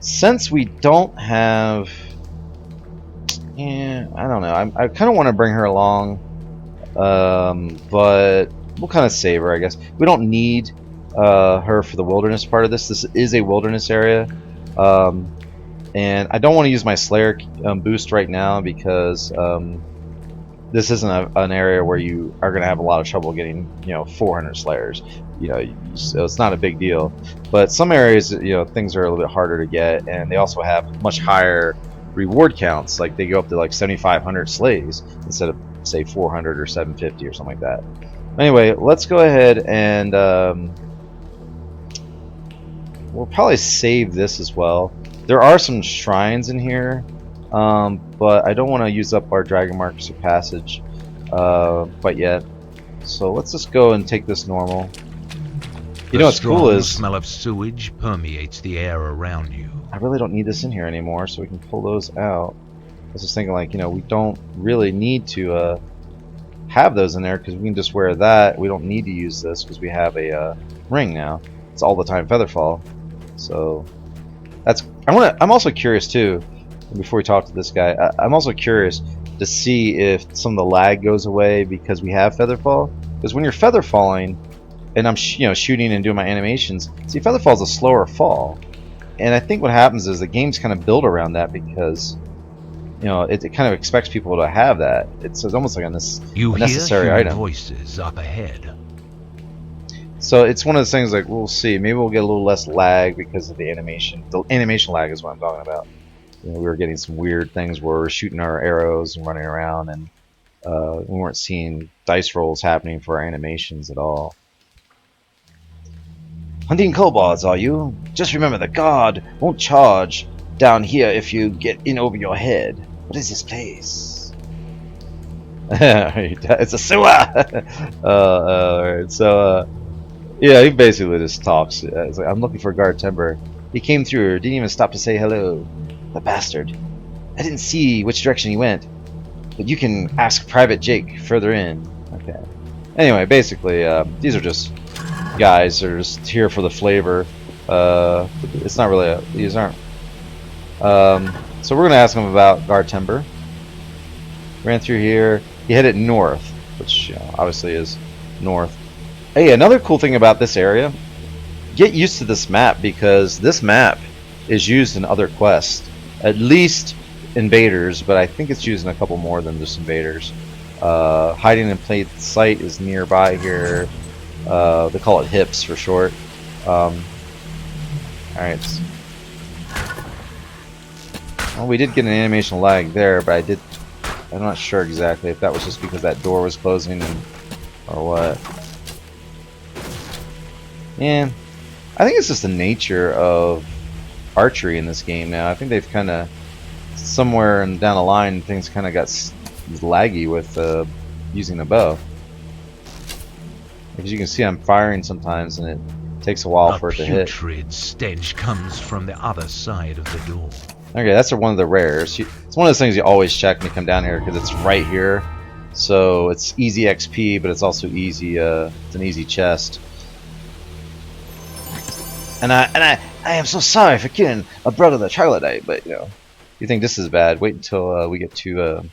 since we don't have, yeah, I don't know. I kind of want to bring her along, but we'll kind of save her, I guess. We don't need her for the wilderness part of this. This is a wilderness area, and I don't want to use my Slayer boost right now because this isn't an area where you are going to have a lot of trouble getting, 400 Slayers. So it's not a big deal. But some areas, things are a little bit harder to get, and they also have much higher reward counts. Like they go up to like 7,500 slays instead of say 400 or 750 or something like that. Anyway, let's go ahead and we'll probably save this as well. There are some shrines in here, but I don't want to use up our Dragon Marks of Passage quite yet. So let's just go and take this normal. What's cool is the smell of sewage permeates the air around you. I really don't need this in here anymore, so we can pull those out. I was just thinking, like, we don't really need to have those in there because we can just wear that. We don't need to use this because we have a ring now. It's all the time Featherfall. So that's. I'm also curious too. Before we talk to this guy, I'm also curious to see if some of the lag goes away because we have Featherfall. Because when you're Featherfalling, and I'm shooting and doing my animations, see, Featherfall is a slower fall, and I think what happens is the games kind of build around that because it kind of expects people to have that. It's almost like a necessary item. Voices up ahead. So it's one of those things like we'll see. Maybe we'll get a little less lag because of the animation. The animation lag is what I'm talking about. We were getting some weird things where we're shooting our arrows and running around, and we weren't seeing dice rolls happening for our animations at all. Hunting kobolds, are you? Just remember the guard won't charge down here if you get in over your head. What is this place? It's a sewer! Alright, so, yeah, he basically just talks. It's like, I'm looking for guard Timber. He came through, didn't even stop to say hello. The bastard. I didn't see which direction he went, but you can ask Private Jake further in. Okay. Anyway, basically, these are just guys that are just here for the flavor. It's not really these aren't. So we're gonna ask him about guard Timber. Ran through here. He headed north, which obviously is north. Hey, another cool thing about this area, get used to this map because this map is used in other quests. At least invaders, but I think it's used in a couple more than just invaders. Hiding in plain sight is nearby here. They call it hips for short. Alright. Well, we did get an animation lag there, but I'm not sure exactly if that was just because that door was closing or what. Yeah, I think it's just the nature of archery in this game now. I think they've kind of, somewhere down the line, things kind of got laggy with using the bow. As you can see, I'm firing sometimes, and it takes a while for it to hit. A putrid stench comes from the other side of the door. Okay, that's one of the rares. It's one of those things you always check when you come down here because it's right here. So it's easy XP, but it's also easy. It's an easy chest. And I am so sorry for killing a brother the troglodyte, but you think this is bad? Wait until we get to.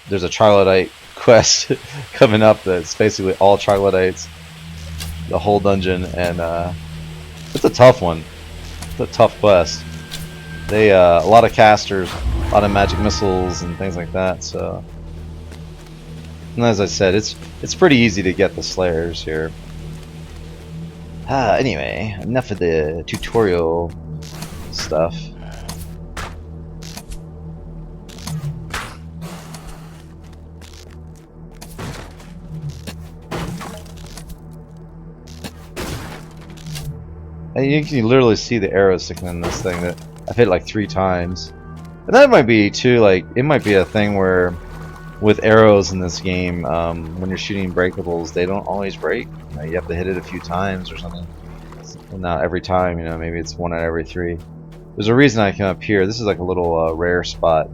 There's a troglodyte quest coming up that's basically all troglodytes, the whole dungeon, and it's a tough one. It's a tough quest. They a lot of casters, a lot of magic missiles and things like that. So, and as I said, it's pretty easy to get the Slayers here. Anyway, enough of the tutorial stuff. And you can literally see the arrows sticking in this thing that I've hit like 3 times. And that might be too, like, it might be a thing where with arrows in this game, when you're shooting breakables, they don't always break. You have to hit it a few times or something. Not every time, maybe it's 1 out of every 3. There's a reason I came up here. This is like a little rare spot.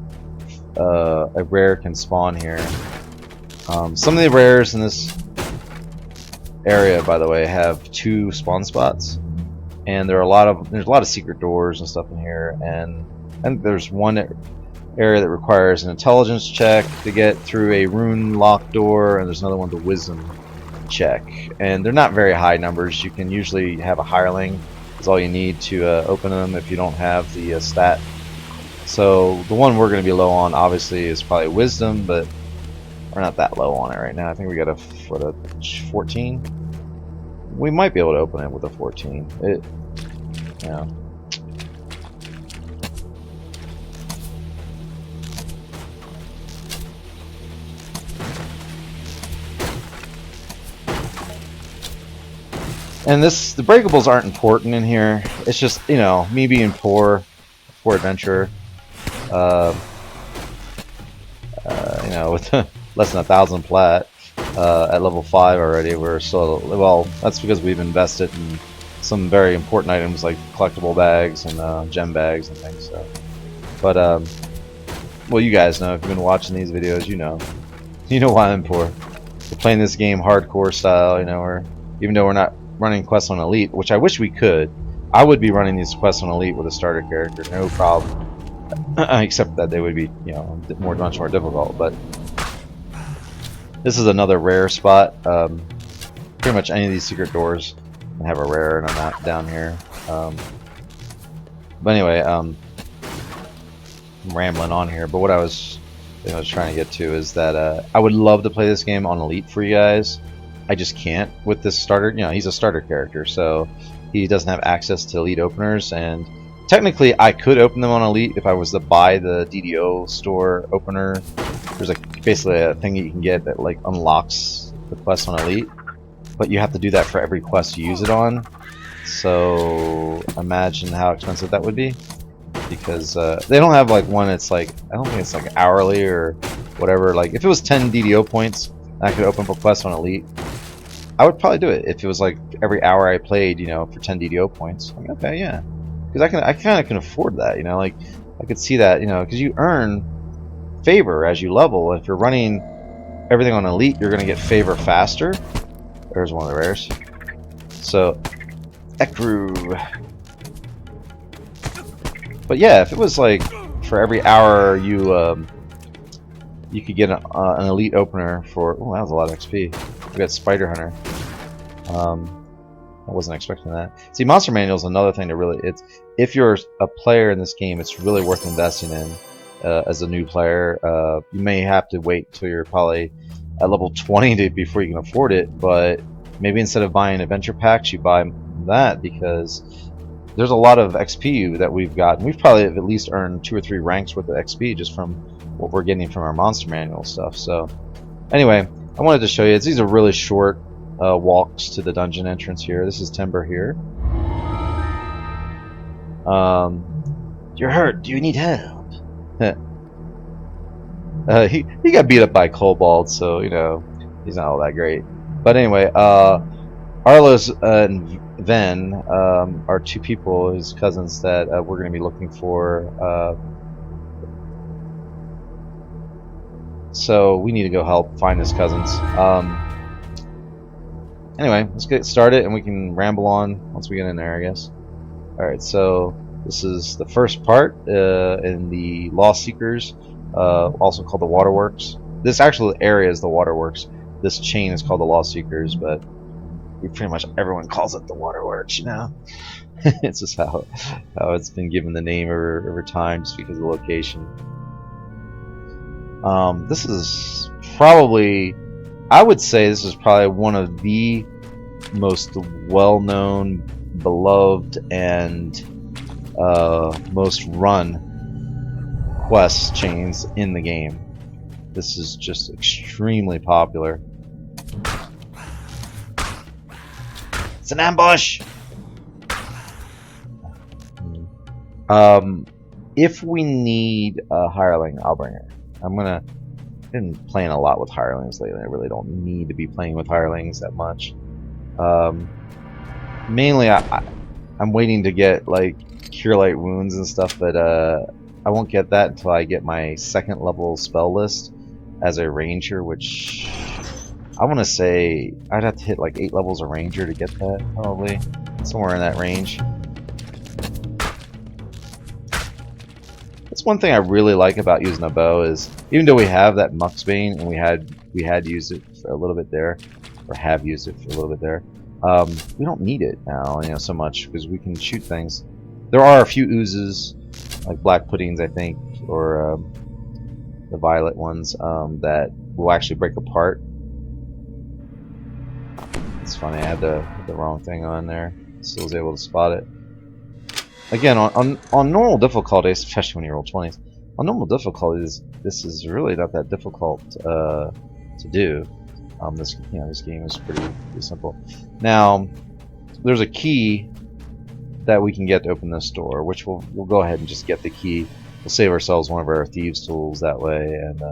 A rare can spawn here. Some of the rares in this area, by the way, have 2 spawn spots. and there's a lot of secret doors and stuff in here, and there's one area that requires an intelligence check to get through a rune locked door, and there's another one, the wisdom check, and they're not very high numbers. You can usually have a hireling is all you need to open them if you don't have the stat. So the one we're going to be low on obviously is probably wisdom, but we're not that low on it right now. I think we got a 14. We might be able to open it with a 14. Yeah. And the breakables aren't important in here. It's just, you know, me being poor adventurer. You know, with less than 1,000 plat at level 5 already, we're still, well, that's because we've invested in some very important items like collectible bags and gem bags and things. So, but well, you guys know if you've been watching these videos, you know why I'm poor. We're playing this game hardcore style. You know, even though we're not running quests on Elite, which I wish we could. I would be running these quests on Elite with a starter character, no problem. Except that they would be, you know, much more difficult. But this is another rare spot. Pretty much any of these secret doors can have a rare and a map down here. But anyway, I'm rambling on here. But what I was trying to get to is that I would love to play this game on Elite for you guys. I just can't with this starter. You know, he's a starter character, so he doesn't have access to Elite openers. And technically, I could open them on Elite if I was to buy the DDO store opener. There's basically a thing that you can get that like unlocks the quest on Elite, but you have to do that for every quest you use it on. So imagine how expensive that would be, because they don't have like one that's like, I don't think it's like hourly or whatever. Like if it was 10 DDO points, I could open up a quest on Elite. I would probably do it if it was like every hour I played, you know, for 10 DDO points. Like, okay, yeah, because I kind of can afford that, you know. Like I could see that, you know, because you earn favor as you level. If you're running everything on Elite, you're gonna get favor faster. There's one of the rares. So, Ekru. But yeah, if it was like for every hour you could get an Elite opener for, oh, that was a lot of XP. We got Spider Hunter. I wasn't expecting that. See, Monster Manual is another thing to really, if you're a player in this game, it's really worth investing in as a new player. You may have to wait till you're probably at level 20 before you can afford it, but maybe instead of buying adventure packs, you buy that, because there's a lot of XP that we've gotten. We've probably at least earned 2 or 3 ranks worth of XP just from what we're getting from our Monster Manual stuff. So anyway, I wanted to show you, these are really short walks to the dungeon entrance here. This is Timber here. You're hurt. Do you need help? He got beat up by Kobolds, so, you know, he's not all that great. But anyway, Arlos and Ven are 2 people, his cousins, that we're going to be looking for. So we need to go help find his cousins. Anyway, let's get started and we can ramble on once we get in there, I guess. Alright, so this is the first part in the Lost Seekers, also called the Waterworks. This actual area is the Waterworks. This chain is called the Lost Seekers, but pretty much everyone calls it the Waterworks, you know? It's just how it's been given the name over time, just because of the location. This is probably, I would say this is probably one of the most well-known, beloved, and most run quest chains in the game. This is just extremely popular. It's an ambush! If we need a hireling, I'll bring her. I've been playing a lot with hirelings lately. I really don't need to be playing with hirelings that much. Mainly, I'm waiting to get like Cure Light Wounds and stuff, but I won't get that until I get my 2nd level spell list as a ranger, which I want to say I'd have to hit like 8 levels of ranger to get that, probably somewhere in that range. one thing I really like about using a bow is, even though we have that Muxbane and we had used it for a little bit there, or have used it for a little bit there, we don't need it now, you know, so much, because we can shoot things. There are a few oozes, like black puddings, I think, or the violet ones, that will actually break apart. It's funny, I had the wrong thing on there. Still was able to spot it. Again, on normal difficulties, especially when you roll 20s, on normal difficulties, this is really not that difficult to do. This game is pretty simple. Now, there's a key that we can get to open this door, which we'll go ahead and just get the key. We'll save ourselves one of our thieves tools that way, and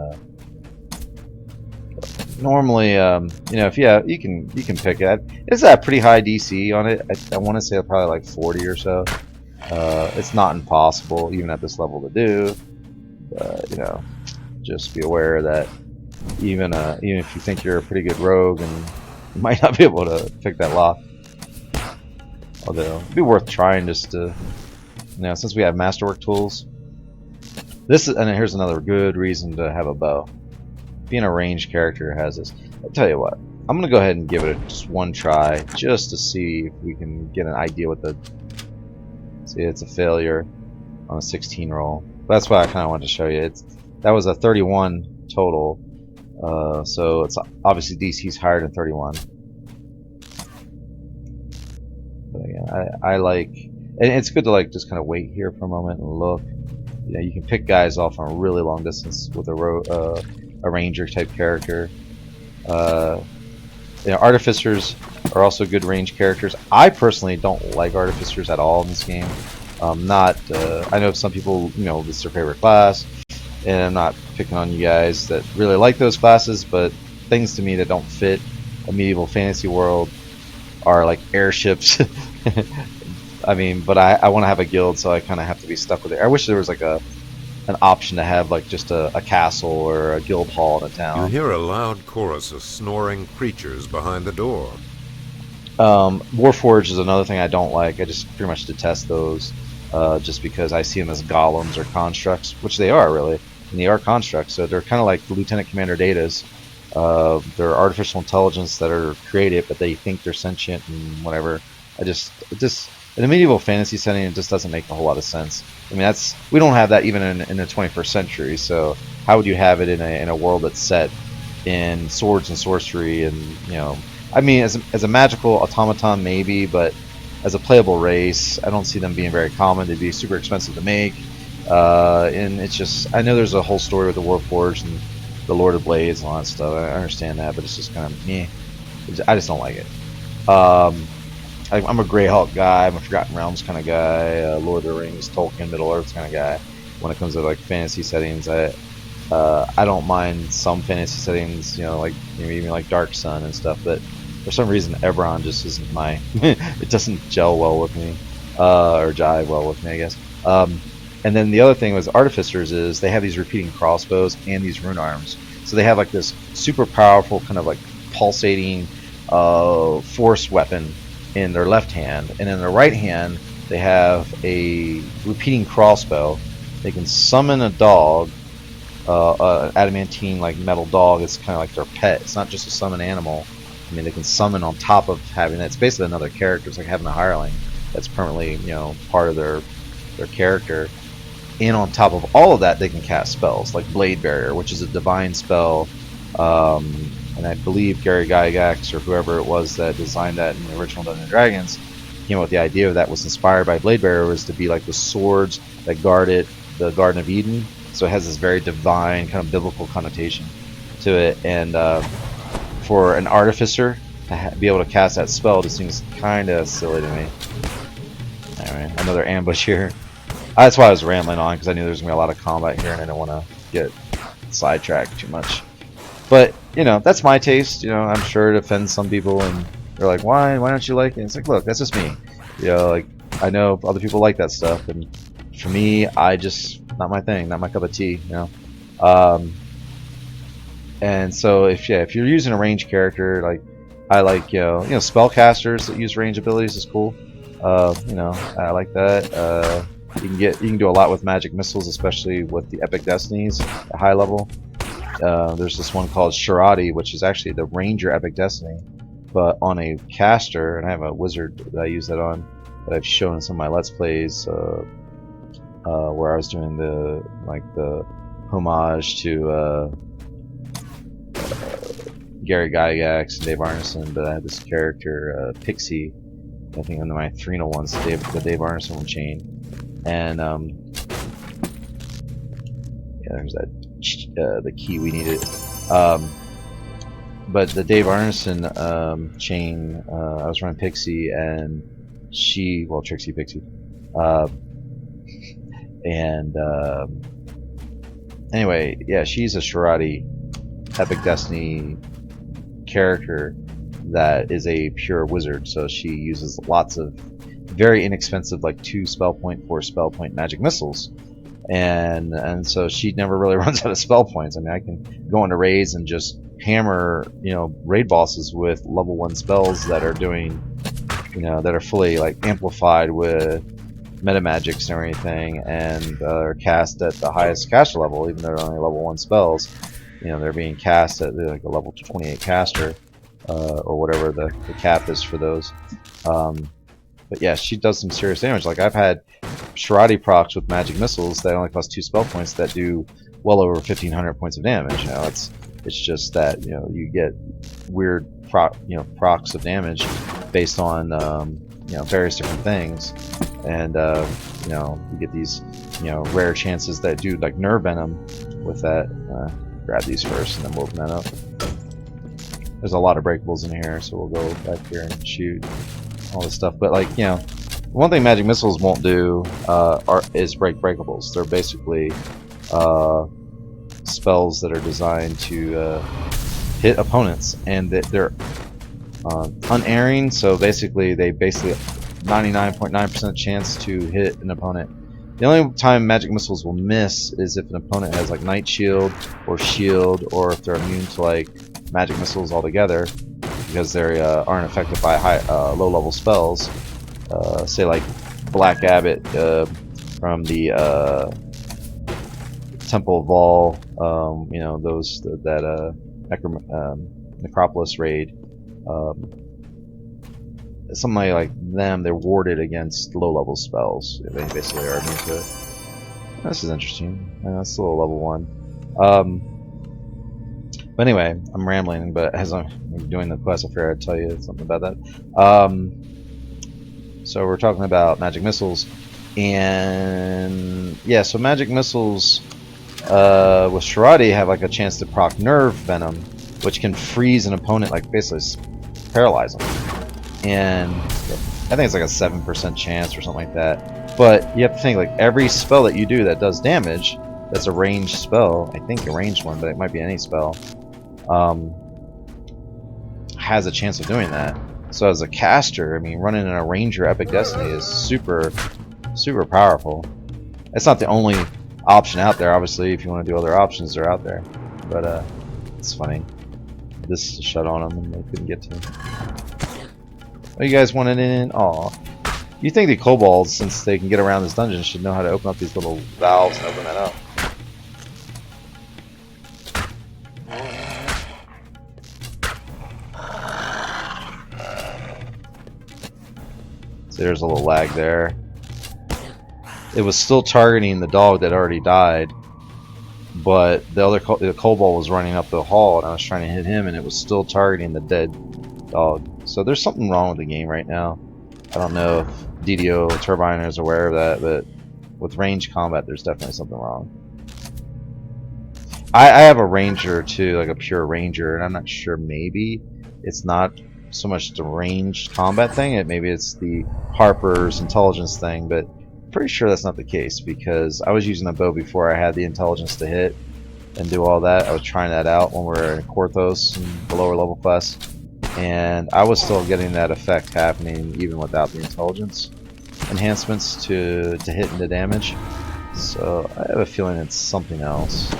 normally, you know, if you can pick it. It's a pretty high DC on it. I want to say probably like 40 or so. It's not impossible even at this level to do. You know, just be aware that even if you think you're a pretty good rogue, and you might not be able to pick that lock. Although it'd be worth trying just to, you know, since we have masterwork tools. And here's another good reason to have a bow. Being a ranged character has this. I'll tell you what, I'm gonna go ahead and give it just one try, just to see if we can get an idea what the. See, it's a failure on a 16 roll. But that's why I kind of wanted to show you. That was a 31 total, so it's obviously DC's higher than 31. But again, I like, and it's good to like just kind of wait here for a moment and look. You know, you can pick guys off from a really long distance with a ranger type character. You know, artificers are also good range characters. I personally don't like artificers at all in this game. I know some people, you know, it's their favorite class, and I'm not picking on you guys that really like those classes, but things to me that don't fit a medieval fantasy world are like airships. I mean, but I want to have a guild, so I kind of have to be stuck with it. I wish there was like an option to have like just a castle or a guild hall in a town. You hear a loud chorus of snoring creatures behind the door. Warforged is another thing I don't like. I just pretty much detest those, just because I see them as golems or constructs, which they are really, and they are constructs. So they're kind of like the Lieutenant Commander Datas. They're artificial intelligence that are created, but they think they're sentient and whatever. It just in a medieval fantasy setting, it just doesn't make a whole lot of sense. I mean, we don't have that even in the 21st century. So how would you have it in a world that's set in swords and sorcery? And you know, I mean, as a magical automaton maybe, but as a playable race, I don't see them being very common. They'd be super expensive to make, and it's just, I know there's a whole story with the Warforged and the Lord of Blades and all that stuff. I understand that, but it's just kind of meh. I just don't like it. I'm a Greyhawk guy. I'm a Forgotten Realms kind of guy. Lord of the Rings, Tolkien, Middle Earth kind of guy. When it comes to like fantasy settings, I don't mind some fantasy settings, you know, like even like Dark Sun and stuff. But for some reason, Eberron just isn't my. It doesn't gel well with me, or jive well with me, I guess. And then the other thing with artificers is they have these repeating crossbows and these rune arms. So they have like this super powerful kind of like pulsating force weapon in their left hand, and in their right hand they have a repeating crossbow. They can summon a dog, an adamantine like metal dog. It's kind of like their pet. It's not just a summon animal. I mean, they can summon on top of having it. It's basically another character. It's like having a hireling that's permanently, you know, part of their character. And on top of all of that, they can cast spells like Blade Barrier, which is a divine spell. And I believe Gary Gygax or whoever it was that designed that in the original Dungeons & Dragons came up with the idea of that, was inspired by Blade Barrier, was to be like the swords that guarded the Garden of Eden. So it has this very divine kind of biblical connotation to it. And for an artificer to be able to cast that spell just seems kind of silly to me. Anyway, another ambush here. That's why I was rambling on, because I knew there was going to be a lot of combat here and I didn't want to get sidetracked too much. But, you know, that's my taste. You know, I'm sure it offends some people and they're like, why don't you like it? It's like, look, that's just me. You know, like, I know other people like that stuff, and for me, not my thing, not my cup of tea, you know. And so if you're using a range character, like I like, you know, spellcasters that use range abilities is cool. You know, I like that. You can do a lot with magic missiles, especially with the epic destinies at high level. There's this one called Shirati, which is actually the Ranger epic destiny, but on a caster, and I have a wizard that I use that on, that I've shown in some of my Let's Plays, where I was doing the homage to Gary Gygax and Dave Arneson, but I had this character Pixie, I think under my 301's the Dave Arneson chain, and yeah, there's that the key we needed. But the Dave Arneson chain, I was running Pixie, and she, well, Trixie Pixie, and anyway, yeah, she's a Shirati epic destiny character that is a pure wizard, so she uses lots of very inexpensive, like 2 spell point, 4 spell point magic missiles, and so she never really runs out of spell points. I mean, I can go into raids and just hammer, you know, raid bosses with level 1 spells that are doing, you know, that are fully like amplified with meta magics and everything, and are cast at the highest caster level, even though they're only level 1 spells. You know, they're being cast at like a level 28 caster, or whatever the cap is for those. But yeah, she does some serious damage. Like, I've had Shirati procs with magic missiles that only cost 2 spell points that do well over 1,500 points of damage. You know, it's just that, you know, you get weird procs of damage based on you know, various different things, and you know, you get these, you know, rare chances that do like nerve venom with that. Grab these first and then we'll open that up. There's a lot of breakables in here, so we'll go back here and shoot all this stuff. But, like, you know, one thing magic missiles won't do is break breakables. They're basically spells that are designed to hit opponents, and they're unerring. So basically, they 99.9% chance to hit an opponent. The only time magic missiles will miss is if an opponent has like Night Shield or Shield, or if they're immune to like magic missiles altogether, because they aren't affected by low-level spells. Say like Black Abbot from the Temple of Vol, you know, those that Necropolis raid. Somebody like them, they're warded against low-level spells. They basically are immune to it. This is interesting. That's still a level 1. But anyway, I'm rambling, but as I'm doing the quest, I figured I'd tell you something about that. So we're talking about magic missiles, and yeah, so magic missiles with Shirati have like a chance to proc nerve venom, which can freeze an opponent, like basically paralyze them. And I think it's like a 7% chance or something like that. But you have to think, like, every spell that you do that does damage, that's a ranged spell, I think a ranged one, but it might be any spell, has a chance of doing that. So as a caster, I mean, running in a Ranger Epic Destiny is super, super powerful. It's not the only option out there, obviously. If you want to do other options, they're out there. But it's funny. This shut on them and they couldn't get to me. Oh, you guys wanted in? Aw. You think the Kobolds, since they can get around this dungeon, should know how to open up these little valves and open that up. So there's a little lag there. It was still targeting the dog that already died, but the Kobold was running up the hall, and I was trying to hit him, and it was still targeting the dead dog. So there's something wrong with the game right now. I don't know if DDO Turbine is aware of that, but with range combat, there's definitely something wrong. I have a Ranger too, like a pure Ranger, and I'm not sure, maybe it's not so much the ranged combat thing, maybe it's the Harper's intelligence thing, but I'm pretty sure that's not the case, because I was using a bow before I had the intelligence to hit and do all that. I was trying that out when we were in Korthos and the lower level quests, and I was still getting that effect happening even without the intelligence enhancements to hit into damage. So I have a feeling it's something else.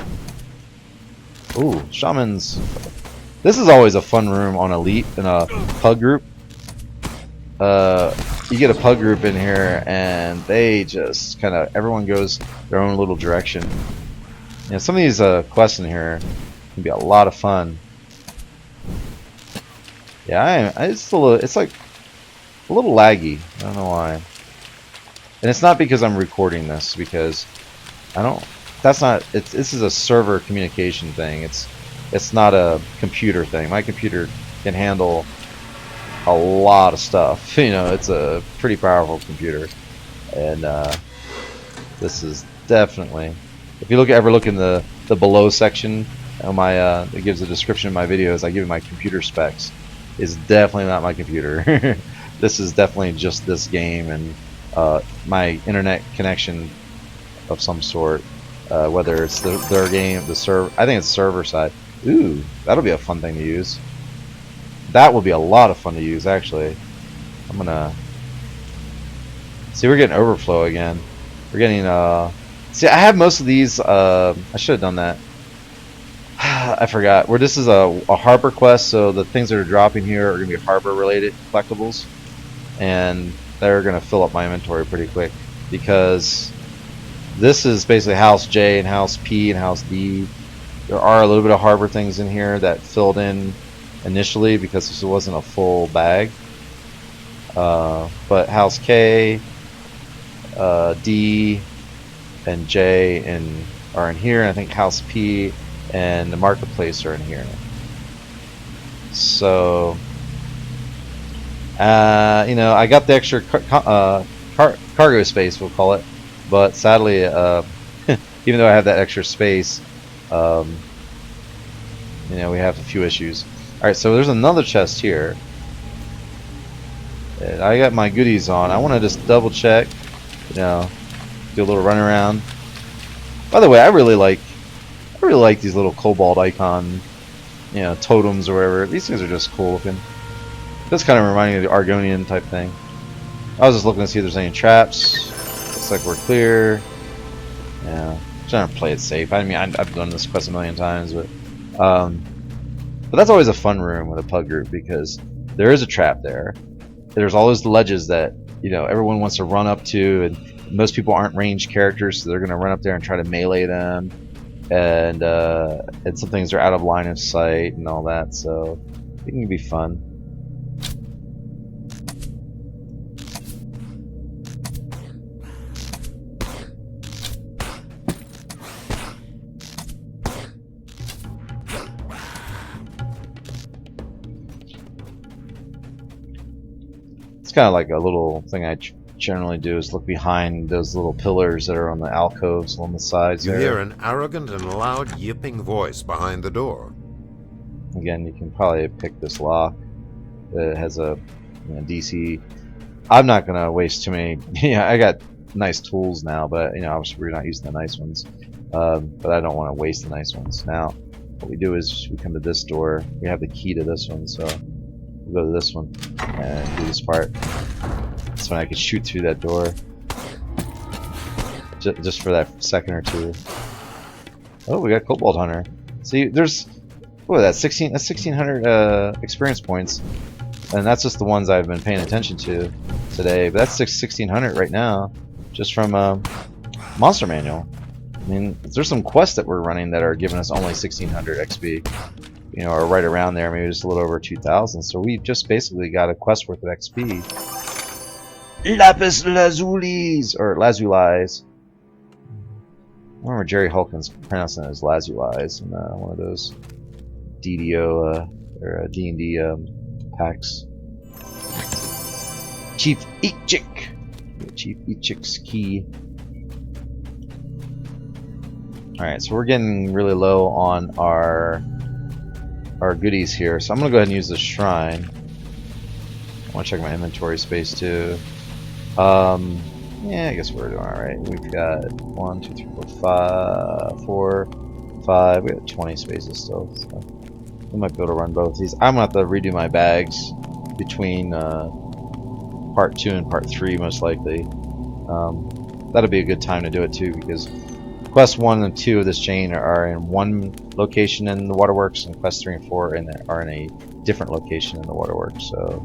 Ooh, shamans. This is always a fun room on Elite in a pug group. you get a pug group in here, and they just kind of everyone goes their own little direction. You know, some of these quests in here can be a lot of fun. Yeah, it's a little, it's like a little laggy. I don't know why. And it's not because I'm recording this, because I don't. That's not. This is a server communication thing. It's not a computer thing. My computer can handle a lot of stuff. You know, it's a pretty powerful computer, and this is definitely. If you ever look in the below section of my, it gives a description of my videos. I give you my computer specs. It's definitely not my computer. This is definitely just this game and my internet connection of some sort. Whether it's their game, the server. I think it's server side. Ooh, that'll be a fun thing to use. That will be a lot of fun to use, actually. I'm gonna see. We're getting overflow again. We're getting see, I have most of these. I should have done that. I forgot. Where this is a harbor quest, so the things that are dropping here are gonna be harbor related collectibles, and they're gonna fill up my inventory pretty quick, because this is basically House J and House P and House D. There are a little bit of harbor things in here that filled in initially because this wasn't a full bag. But House K, D, and J are in here, and I think House P and the Marketplace are in here. So, you know, I got the extra cargo space, we'll call it. But sadly, even though I have that extra space, you know, we have a few issues. Alright, so there's another chest here. And I got my goodies on. I want to just double check, you know, do a little run around. By the way, I really like these little Kobold icon, you know, totems or whatever. These things are just cool looking. This kind of reminding me of the Argonian type thing. I was just looking to see if there's any traps. Looks like we're clear. Yeah, trying to play it safe. I mean, I've done this quest a million times, but that's always a fun room with a pug group, because there is a trap there. There's all those ledges that, you know, everyone wants to run up to, and most people aren't ranged characters, so they're going to run up there and try to melee them, and some things are out of line of sight and all that, so it can be fun. Kind of like a little thing I generally do is look behind those little pillars that are on the alcoves on the sides. You there. hear an arrogant and loud yipping voice behind the door. Again, you can probably pick this lock. It has a, you know, DC. I'm not gonna waste too many. Yeah, I got nice tools now, but you know, obviously we're not using the nice ones. But I don't want to waste the nice ones. Now, what we do is we come to this door. We have the key to this one, so. We'll go to this one and do this part. This one I could shoot through that door, just for that second or two. Oh, we got Kobold Hunter. See, there's what that's 1600 experience points, and that's just the ones I've been paying attention to today. But that's 1600 right now, just from Monster Manual. I mean, there's some quests that we're running that are giving us only 1600 XP. You know, or right around there, maybe just a little over 2,000. So we just basically got a quest worth of XP. Lapis Lazulis, or Lazulis. I remember Jerry Hulkins pronouncing it as Lazulis in one of those DDO or D&D packs. Chief Ichik. Chief Ichik's key. Alright, so we're getting really low on our goodies here, so I'm gonna go ahead and use the shrine. I want to check my inventory space too. Yeah, I guess we're doing alright. We've got 1, 2, 3, 4, 5. We got 20 spaces still, so we might be able to run both these. I'm gonna have to redo my bags between part 2 and part 3 most likely. That'll be a good time to do it too, because Quest 1 and 2 of this chain are in one location in the waterworks, and Quest 3 and 4 are in a different location in the waterworks. So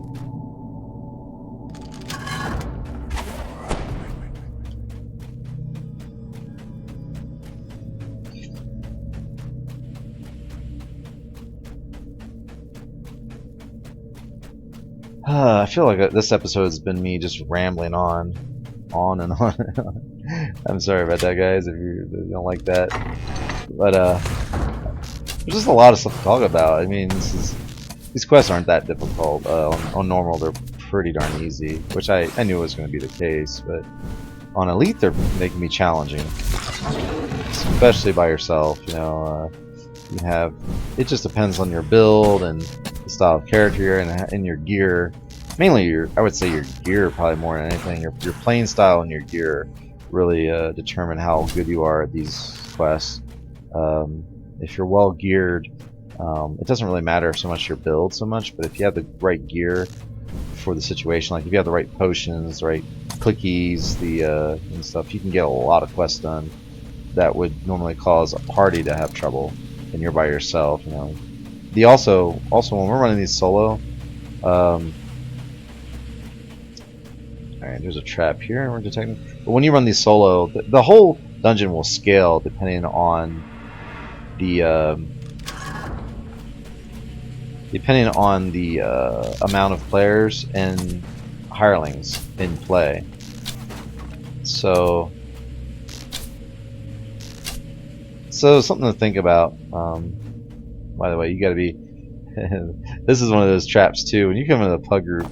I feel like this episode has been me just rambling on and on. I'm sorry about that, guys, if you don't like that. But there's just a lot of stuff to talk about. I mean, these quests aren't that difficult. On normal, they're pretty darn easy, which I knew was going to be the case. But on Elite, they're making me challenging, especially by yourself. You know, you have. It just depends on your build and the style of character and your gear. Mainly, I would say your gear probably more than anything. Your playing style and your gear really determine how good you are at these quests. If you're well geared, it doesn't really matter so much your build so much, but if you have the right gear for the situation, like if you have the right potions, the right clickies, and stuff, you can get a lot of quests done that would normally cause a party to have trouble, and you're by yourself. You know. Also when we're running these solo, alright, there's a trap here, and we're detecting. But when you run these solo, the whole dungeon will scale depending on the amount of players and hirelings in play. So something to think about. By the way, you got to be. This is one of those traps too. When you come into the pug group,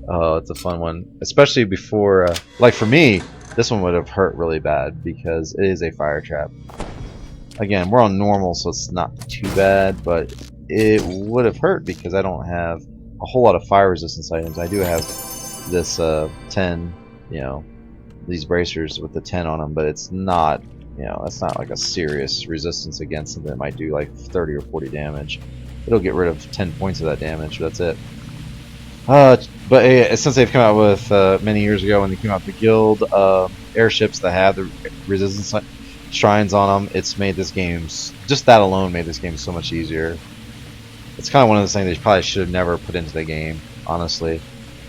oh, it's a fun one. Especially before, like for me, this one would have hurt really bad because it is a fire trap. Again, we're on normal, so it's not too bad, but it would have hurt because I don't have a whole lot of fire resistance items. I do have this 10, you know, these bracers with the 10 on them, but it's not, you know, it's not like a serious resistance against something that might do like 30 or 40 damage. It'll get rid of 10 points of that damage, that's it. But since they've come out with many years ago when they came out with the guild airships that have the resistance shrines on them, it's made this game, just that alone made this game so much easier. It's kind of one of those things they probably should have never put into the game, honestly,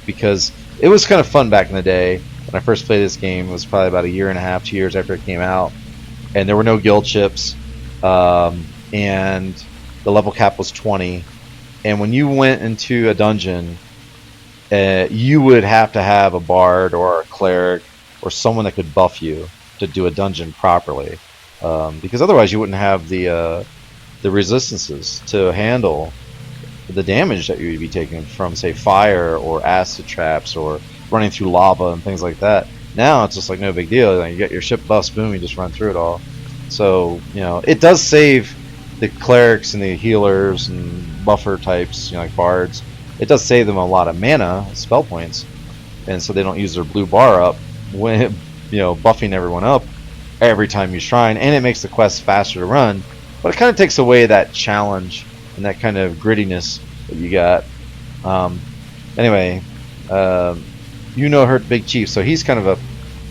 because it was kind of fun back in the day. When I first played this game, it was probably about a year and a half, 2 years after it came out, and there were no guild ships, and the level cap was 20, and when you went into a dungeon, you would have to have a bard or a cleric or someone that could buff you to do a dungeon properly, because otherwise you wouldn't have the resistances to handle the damage that you would be taking from, say, fire or acid traps or running through lava and things like that. Now it's just like no big deal. You get your ship buffs, boom, you just run through it all. So, you know, it does save the clerics and the healers and buffer types, you know, like bards. It does save them a lot of mana, spell points, and so they don't use their blue bar up when, you know, buffing everyone up every time you shrine, and it makes the quest faster to run. But it kind of takes away that challenge and that kind of grittiness that you got. Anyway, you know, hurt Big Chief, so he's kind of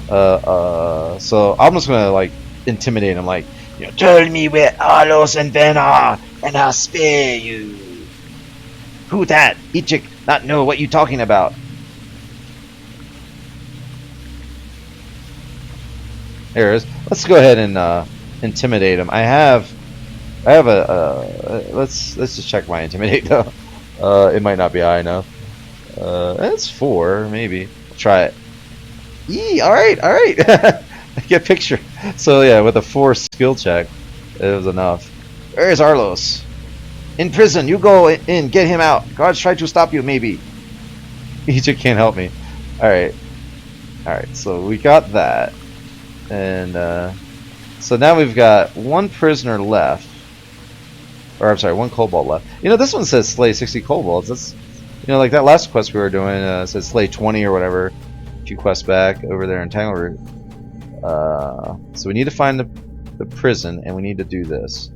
a. So I'm just gonna like intimidate him, like, you know, tell me where Alos and Ven are, and I'll spare you. Who that? Ichik not know what you talking about. There it is. Let's go ahead and intimidate him. I have a let's just check my intimidate though. It might not be high enough. That's 4 maybe. Try it. Yee, all right. Get a picture. So yeah, with a 4 skill check, it was enough. Where's Arlos? In prison. You go in, get him out. Guards try to stop you, maybe. Egypt can't help me. Alright. So we got that. And so now we've got 1 prisoner left. Or I'm sorry, 1 kobold left. You know, this one says slay 60 kobolds. That's, you know, like that last quest we were doing said slay 20 or whatever. A few quests back over there in Tangleroot. So we need to find the prison, and we need to do this.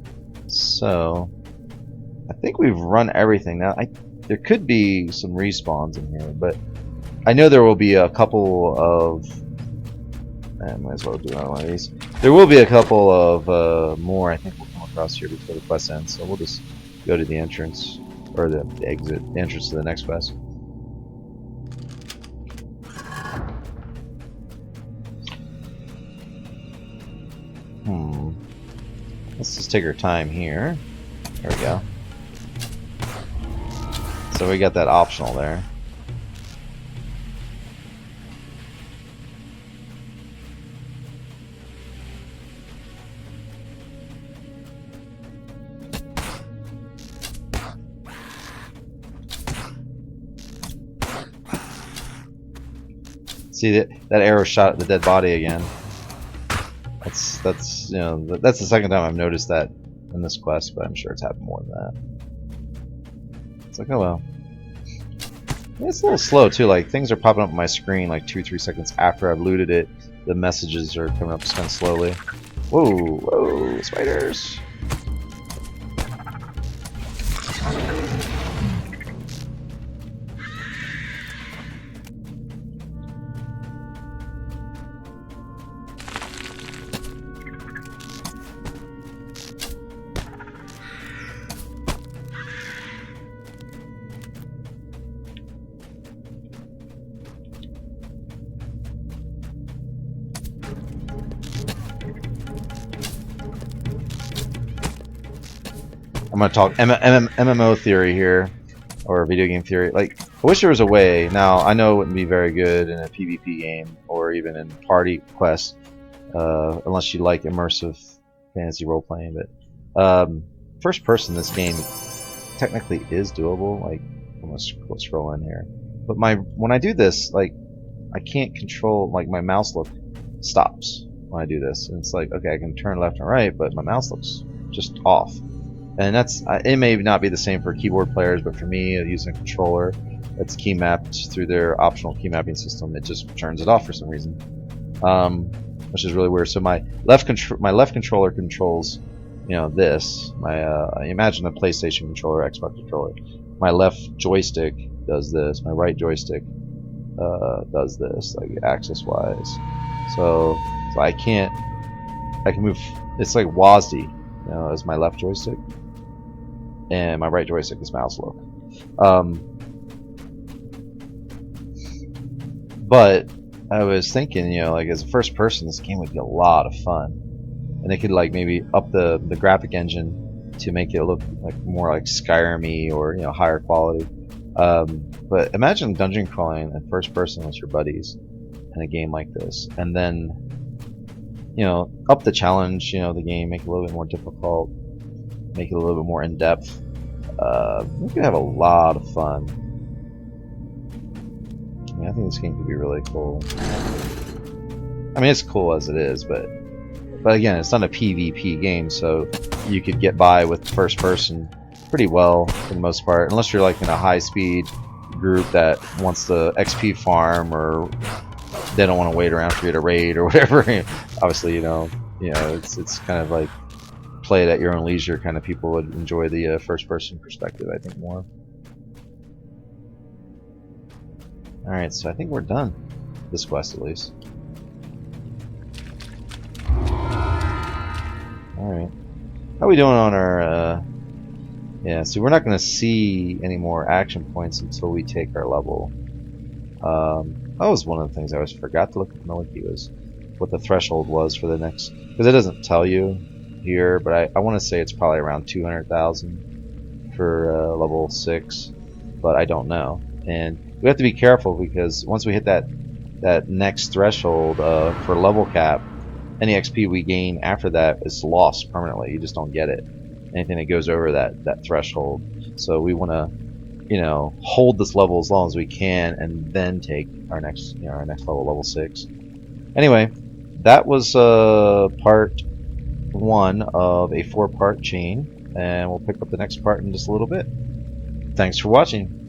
So I think we've run everything now. There could be some respawns in here, but I know there will be a couple of. I might as well do another one of these. There will be a couple of more. I think we'll come across here before the quest ends. So we'll just go to the entrance or the exit, the entrance to the next quest. Let's just take our time here. There we go. So we got that optional there. See that arrow shot at the dead body again. That's you know that's the second time I've noticed that in this quest, but I'm sure it's happened more than that. It's like, oh well. It's a little slow too. Like things are popping up on my screen like 2-3 seconds after I've looted it. The messages are coming up just kind of slowly. Whoa, whoa, spiders! I'm gonna talk MMO theory here, or video game theory. Like, I wish there was a way. Now, I know it wouldn't be very good in a PvP game or even in party quests, unless you like immersive fantasy role playing. But first person, this game technically is doable. Like, I'm gonna scroll in here. But when I do this, like, I can't control. Like, my mouse look stops when I do this, and it's like, okay, I can turn left and right, but my mouse looks just off. And that's it may not be the same for keyboard players, but for me, using a controller that's key mapped through their optional key mapping system, it just turns it off for some reason, which is really weird. So my left controller controls, you know, this. Imagine a PlayStation controller, Xbox controller. My left joystick does this. My right joystick does this, like axis wise. So I can move. It's like WASD, you know, as my left joystick. And my right joystick is mouse look. But I was thinking, you know, like as a first person, this game would be a lot of fun, and they could like maybe up the graphic engine to make it look like more like Skyrim-y or, you know, higher quality. But imagine dungeon crawling in first person with your buddies in a game like this, and then, you know, up the challenge, you know, the game, make it a little bit more difficult, make it a little bit more in depth. We could have a lot of fun. I mean, I think this game could be really cool. I mean, it's cool as it is, but again, it's not a PvP game, so you could get by with first person pretty well for the most part, unless you're like in a high speed group that wants the XP farm, or they don't want to wait around for you to raid or whatever. Obviously, you know, it's kind of like play it at your own leisure kind of people would enjoy the first person perspective, I think, more. Alright, so I think we're done. This quest, at least. Alright. How are we doing on our... Yeah, so we're not going to see any more action points until we take our level. That was one of the things I always forgot to look at the wiki, was what the threshold was for the next... Because it doesn't tell you here, but I want to say it's probably around 200,000 for level 6, but I don't know. And we have to be careful, because once we hit that next threshold for level cap, any XP we gain after that is lost permanently. You just don't get it. Anything that goes over that threshold. So we want to, you know, hold this level as long as we can, and then take our next level, level 6. Anyway, that was part 1 of a 4-part chain, and we'll pick up the next part in just a little bit. Thanks for watching.